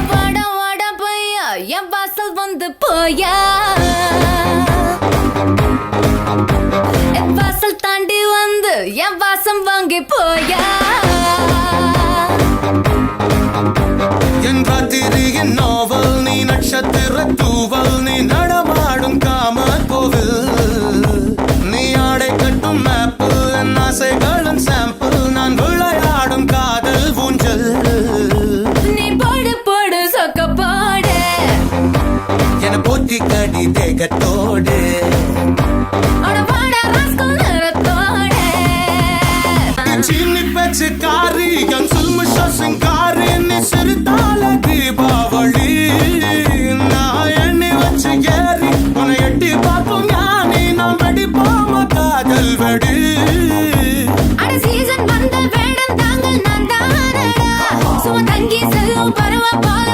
வாடா வாடா பையா என் வாசல் வந்து போயா என் வாசல் தாண்டி வந்து என் வாசம் வாங்கி போயா என் ராத்திரியின் நாவல் நீ நட்சத்திர தூவல் நீ நடமாடும் காம கோவில் நீ ஆடை கட்டும் மேப்பிள் என் ஆசைகளின் சாம்பிள் நான் விளையாடும் காதல் ஊஞ்சல் நீ போடு போடு சொக்க போடு என போட்டி கடி தேகத்தோடு வாடா ராஸ்கல் நிறத்தோடு சீனி பேச்சு காரி என் சில்மிஷா சிங்காரி நீ சிறுதால தீபாவளி நான் எண்ணி வச்சு ஏறி உன்னை எட்டி பார்ப்போம் ஞானி நாம் வெடிப்போம காதல் வெடி அட சீசன் வந்த வேடம் தாங்கள் நான் தானடா சும தங்கி செல்லும் பருவ போல